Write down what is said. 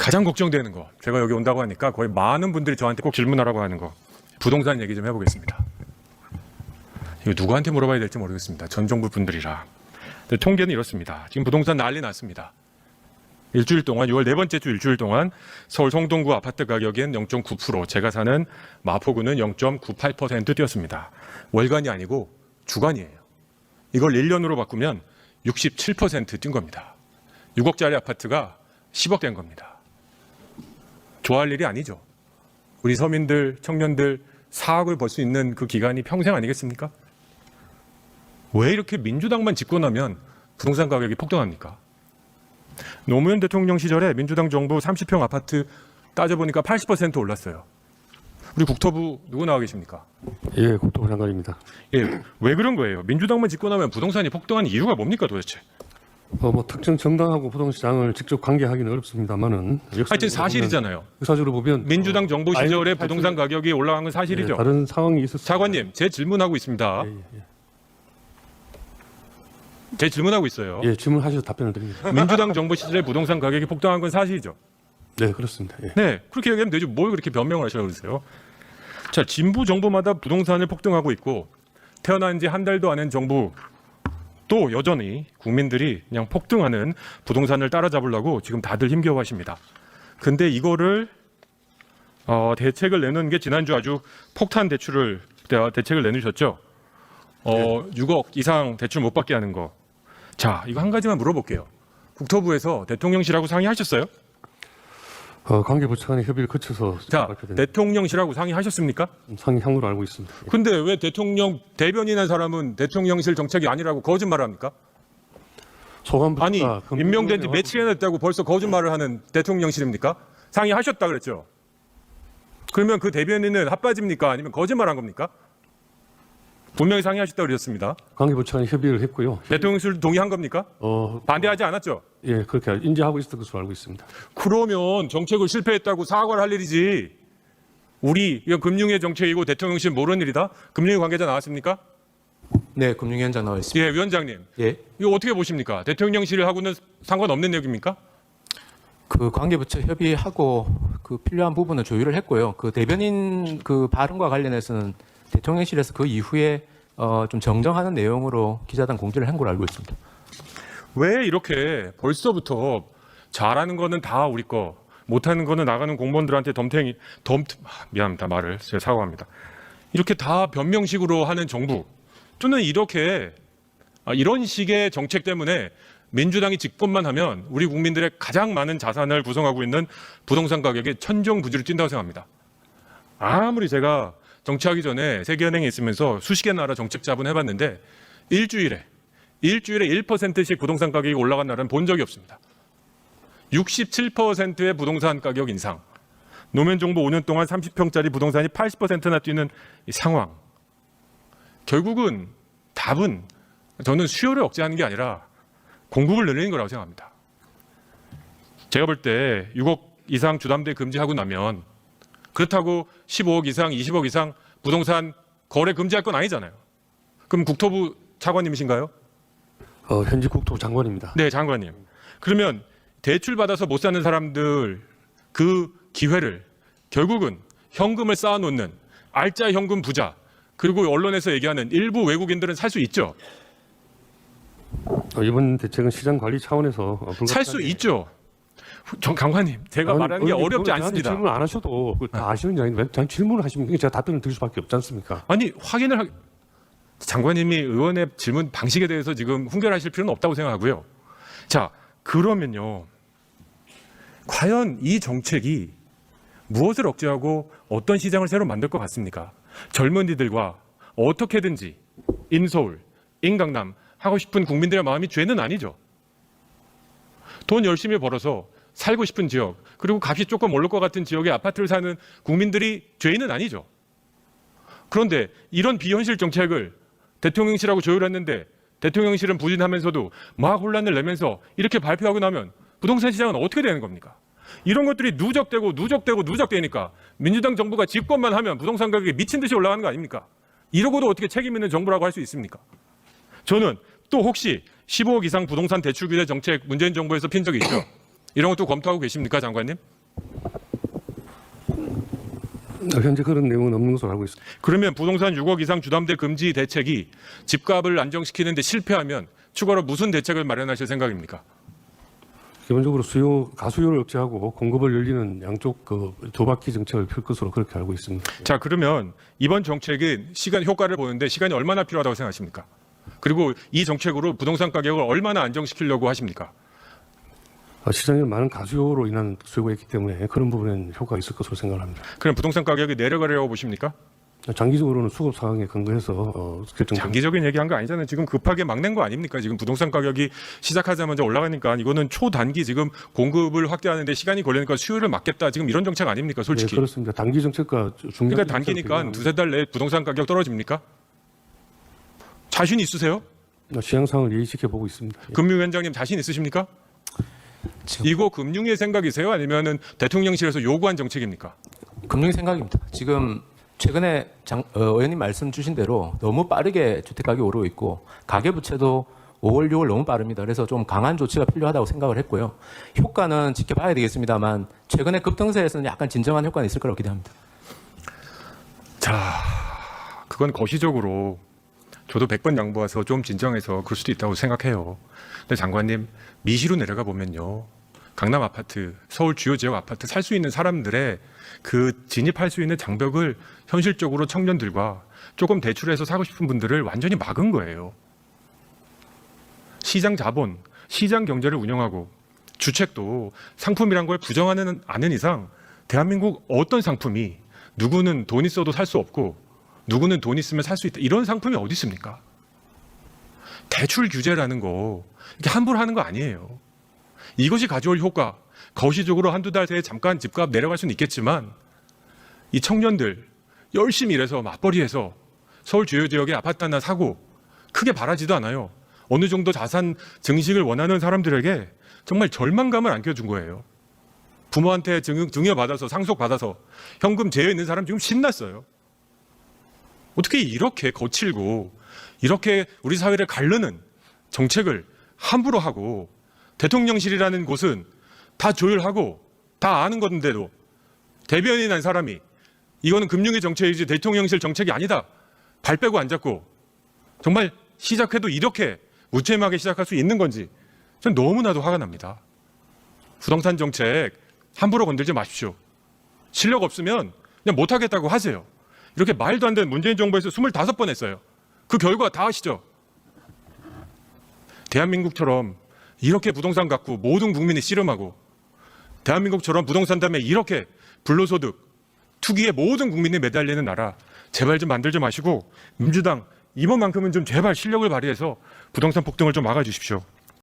가장 걱정되는 거, 제가 여기 온다고 하니까 거의 많은 분들이 저한테 꼭 질문하라고 하는 거, 부동산 얘기 좀 해보겠습니다. 이거 누구한테 물어봐야 될지 모르겠습니다. 전 정부 분들이라. 근데 통계는 이렇습니다. 지금 부동산 난리 났습니다. 일주일 동안 6월 네 번째 주 일주일 동안 서울 성동구 아파트 가격은 0.9%, 제가 사는 마포구는 0.98% 뛰었습니다. 월간이 아니고 주간이에요. 이걸 1년으로 바꾸면 67% 뛴 겁니다. 6억짜리 아파트가 10억 된 겁니다. 좋아할 일이 아니죠. 우리 서민들, 청년들 4억을 벌 수 있는 그 기간이 평생 아니겠습니까? 왜 이렇게 민주당만 집권하면 부동산 가격이 폭등합니까? 노무현 대통령 시절에 민주당 정부 30평 아파트 따져보니까 80% 올랐어요. 우리 국토부 누구 나와 계십니까? 예, 국토부 장관입니다. 예, 왜 그런 거예요? 민주당만 집권하면 부동산이 폭등한 이유가 뭡니까 도대체? 뭐 특정 정당하고 부동시장을 직접 관계하기는 어렵습니다만은 하여튼 사실이잖아요. 역사적으로 보면 민주당 정부 시절에 부동산 가격이 올라간 건 사실이죠. 예, 다른 상황이 있었습니다. 차관님, 제 질문하고 있습니다. 제 질문하고 있어요. 예, 질문하셔서 답변을 드립니다. 민주당 정부 시절에 부동산 가격이 폭등한 건 사실이죠. 네, 그렇습니다. 예. 네, 그렇게 얘기하면 되죠. 뭘 그렇게 변명을 하시려고 그러세요? 자, 진보 정부마다 부동산을 폭등하고 있고 태어난 지 한 달도 안 된 정부 또 여전히 국민들이 그냥 폭등하는 부동산을 따라잡으려고 지금 다들 힘겨워하십니다. 근데 이거를 대책을 내놓은 게 지난주 아주 폭탄 대책을 내놓으셨죠. 6억 이상 대출 못 받게 하는 거. 자, 이거 한 가지만 물어볼게요. 국토부에서 대통령실하고 상의하셨어요? 관계부처 간의 협의를 거쳐서 자, 발표된 대통령실하고 상의하셨습니까? 상의향으로 알고 있습니다. 예. 근데 왜 대통령 대변인한 사람은 대통령실 정책이 아니라고 거짓말을 합니까? 소관부처가 아니, 임명된 지 며칠이나 됐다고 벌써 거짓말을 하는 대통령실입니까? 상의하셨다 그랬죠. 그러면 그 대변인은 핫바지입니까? 아니면 거짓말한 겁니까? 분명히 상의하셨다 그러셨습니다. 관계부처 간의 협의를 했고요. 대통령실 동의한 겁니까? 반대하지 않았죠? 예, 그렇게 인지하고 있었던 것으로 알고 있습니다. 그러면 정책을 실패했다고 사과를 할 일이지. 이건 금융의 정책이고 대통령실 모르는 일이다? 금융위 관계자 나왔습니까? 네, 금융위원장 나와 있습니다. 예, 위원장님. 예, 이거 어떻게 보십니까? 대통령실하고는 상관없는 내용입니까? 그 관계부처 협의하고 그 필요한 부분은 조율을 했고요. 그 대변인 그 발언과 관련해서는 대통령실에서 그 이후에 좀 정정하는 내용으로 기자단 공지를 한 걸로 알고 있습니다. 왜 이렇게 벌써부터 잘하는 거는 다 우리 거, 못하는 거는 나가는 공무원들한테 미안합니다. 말을 제가 사과합니다. 이렇게 다 변명식으로 하는 정부 또는 이런 식의 정책 때문에 민주당이 집권만 하면 우리 국민들의 가장 많은 자산을 구성하고 있는 부동산 가격이 천정부지로 뛴다고 생각합니다. 아무리 제가 정치하기 전에 세계은행에 있으면서 수십 개 나라 정책 자본 해봤는데 일주일에 1%씩 부동산 가격이 올라간 나라는 본 적이 없습니다. 67%의 부동산 가격 인상. 노무현 정부 5년 동안 30평짜리 부동산이 80%나 뛰는 이 상황. 결국은 답은 저는 수요를 억제하는 게 아니라 공급을 늘리는 거라고 생각합니다. 제가 볼 때 6억 이상 주담대 금지하고 나면 그렇다고 15억 이상, 20억 이상 부동산 거래 금지할 건 아니잖아요. 그럼 국토부 차관님이신가요? 현직 국토부 장관입니다. 네, 장관님. 그러면 대출 받아서 못 사는 사람들 그 기회를 결국은 현금을 쌓아놓는 알짜 현금 부자 그리고 언론에서 얘기하는 일부 외국인들은 살 수 있죠. 이번 대책은 시장 관리 차원에서 살 수 있죠. 장관님, 제가 말하는 게 어렵지 않습니다. 질문 안 하셔도 다 아시는 게 아닌데 왜 질문을 하시면 제가 답변을 드릴 수밖에 없지 않습니까? 아니, 장관님이 의원의 질문 방식에 대해서 지금 훈결하실 필요는 없다고 생각하고요. 자, 그러면요. 과연 이 정책이 무엇을 억제하고 어떤 시장을 새로 만들 것 같습니까? 젊은이들과 어떻게든지 인서울, 인강남 하고 싶은 국민들의 마음이 죄는 아니죠. 돈 열심히 벌어서 살고 싶은 지역, 그리고 값이 조금 오를 것 같은 지역에 아파트를 사는 국민들이 죄인은 아니죠. 그런데 이런 비현실 정책을 대통령실하고 조율했는데 대통령실은 부진하면서도 막 혼란을 내면서 이렇게 발표하고 나면 부동산 시장은 어떻게 되는 겁니까? 이런 것들이 누적되니까 민주당 정부가 집권만 하면 부동산 가격이 미친 듯이 올라가는 거 아닙니까? 이러고도 어떻게 책임 있는 정부라고 할 수 있습니까? 저는 또 혹시 15억 이상 부동산 대출 규제 정책 문재인 정부에서 핀 적이 있죠? 이런 것도 검토하고 계십니까, 장관님? 현재 그런 내용은 없는 것으로 알고 있습니다. 그러면 부동산 6억 이상 주담대 금지 대책이 집값을 안정시키는 데 실패하면 추가로 무슨 대책을 마련하실 생각입니까? 기본적으로 가수요를 억제하고 공급을 열리는 양쪽 그 두 바퀴 정책을 펼 것으로 그렇게 알고 있습니다. 자, 그러면 이번 정책은 시간 효과를 보는데 시간이 얼마나 필요하다고 생각하십니까? 그리고 이 정책으로 부동산 가격을 얼마나 안정시키려고 하십니까? 시장에 많은 가수요로 인한 수요가 있기 때문에 그런 부분에는 효과가 있을 것으로 생각합니다. 그럼 부동산 가격이 내려가려고 보십니까? 장기적으로는 수급 상황에 근거해서 결정. 장기적인 얘기한 거 아니잖아요. 지금 급하게 막 낸 거 아닙니까? 지금 부동산 가격이 시작하자마자 올라가니까 이거는 초단기 지금 공급을 확대하는데 시간이 걸리니까 수요를 막겠다. 지금 이런 정책 아닙니까? 솔직히. 네, 그렇습니다. 단기 정책과 중간. 그러니까 단기니까 두세 달 내에 부동산 가격 떨어집니까? 자신 있으세요? 시장 상황을 예의지켜 보고 있습니다. 예. 금융위원장님 자신 있으십니까? 이거 금융의 생각이세요? 아니면은 대통령실에서 요구한 정책입니까? 금융 생각입니다. 지금 최근에 의원님 말씀 주신 대로 너무 빠르게 주택가격이 오르고 있고 가계부채도 5월, 6월 너무 빠릅니다. 그래서 좀 강한 조치가 필요하다고 생각을 했고요. 효과는 지켜봐야 되겠습니다만 최근에 급등세에서는 약간 진정한 효과는 있을 거라고 기대합니다. 자, 그건 거시적으로 저도 100번 양보해서 좀 진정해서 그럴 수도 있다고 생각해요. 근데 장관님, 미시로 내려가 보면요. 강남 아파트, 서울 주요 지역 아파트 살 수 있는 사람들의 그 진입할 수 있는 장벽을 현실적으로 청년들과 조금 대출해서 사고 싶은 분들을 완전히 막은 거예요. 시장 자본, 시장 경제를 운영하고 주책도 상품이란 걸 부정하는 않은 이상 대한민국 어떤 상품이 누구는 돈 있어도 살 수 없고 누구는 돈 있으면 살 수 있다. 이런 상품이 어디 있습니까? 대출 규제라는 거 이렇게 함부로 하는 거 아니에요. 이것이 가져올 효과, 거시적으로 한두 달 새에 잠깐 집값 내려갈 수는 있겠지만 이 청년들 열심히 일해서 맞벌이해서 서울 주요 지역에 아파트 하나 사고 크게 바라지도 않아요. 어느 정도 자산 증식을 원하는 사람들에게 정말 절망감을 안겨준 거예요. 부모한테 증여받아서 상속받아서 현금 제외 있는 사람 지금 신났어요. 어떻게 이렇게 거칠고 이렇게 우리 사회를 가르는 정책을 함부로 하고 대통령실이라는 곳은 다 조율하고 다 아는 건데도 대변인한 사람이 이거는 금융의 정책이지 대통령실 정책이 아니다. 발 빼고 안 잡고 정말 시작해도 이렇게 무책임하게 시작할 수 있는 건지 전 너무나도 화가 납니다. 부동산 정책 함부로 건들지 마십시오. 실력 없으면 그냥 못하겠다고 하세요. 이렇게 말도 안 되는 문재인 정부에서 25번 했어요. 그 결과 다 아시죠? 대한민국처럼 이렇게 부동산 갖고 모든 국민이 씨름하고 대한민국처럼 부동산 때문에 이렇게 불로소득, 투기에 모든 국민이 매달리는 나라 제발 좀 만들지 마시고 민주당 이번만큼은 좀 제발 실력을 발휘해서 부동산 폭등을 좀 막아주십시오.